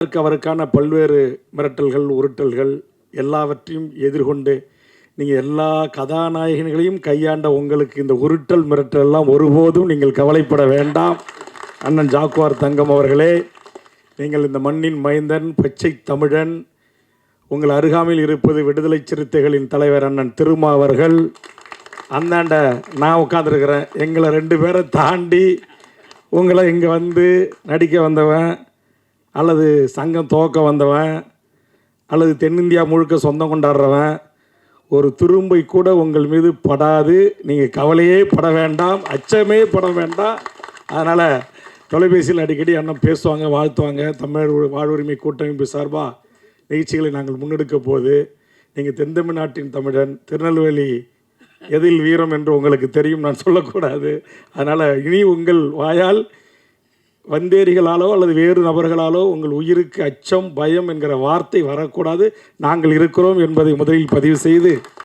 அவருக்கான பல்வேறு மிரட்டல்கள், உருட்டல்கள் எல்லாவற்றையும் எதிர்கொண்டு நீங்கள் எல்லா கதாநாயகர்களையும் கையாண்ட உங்களுக்கு இந்த உருட்டல் மிரட்டல் எல்லாம் ஒருபோதும் நீங்கள் கவலைப்பட வேண்டாம். அண்ணன் ஜாக்குவார் தங்கம் அவர்களே, நீங்கள் இந்த மண்ணின் மைந்தன், பச்சை தமிழன். உங்கள் அருகாமையில் இருப்பது விடுதலை சிறுத்தைகளின் தலைவர் அண்ணன் திருமா அவர்கள். அந்தாண்ட நான் உட்காந்துருக்கிறேன். எங்களை 2 பேரை தாண்டி உங்களை இங்கே வந்து நடிக்க வந்தவன், அல்லது சங்கம் துவக்க வந்தவன், அல்லது தென்னிந்தியா முழுக்க சொந்தம் கொண்டாடுறவன் ஒரு துரும்பை கூட உங்கள் மீது படாது. நீங்கள் கவலையே பட வேண்டாம், அச்சமே பட வேண்டாம். அதனால் தொலைபேசியில் அடிக்கடி அண்ணன் பேசுவாங்க, வாழ்த்துவாங்க. தமிழ் வாழ்வுரிமை கூட்டமைப்பு சார்பாக நிகழ்ச்சிகளை நாங்கள் முன்னெடுக்க போது நீங்கள் தென்தமிழ்நாட்டின் தமிழன், திருநெல்வேலி எதில் வீரம் என்று உங்களுக்கு தெரியும், நான் சொல்லக்கூடாது. அதனால் இனி உங்கள் வாயால் வந்தேரிகளாலோ அல்லது வேறு நபர்களாலோ உங்கள் உயிருக்கு அச்சம், பயம் என்கிற வார்த்தை வரக்கூடாது. நாங்கள் இருக்கிறோம் என்பதை முதலில் பதிவு செய்து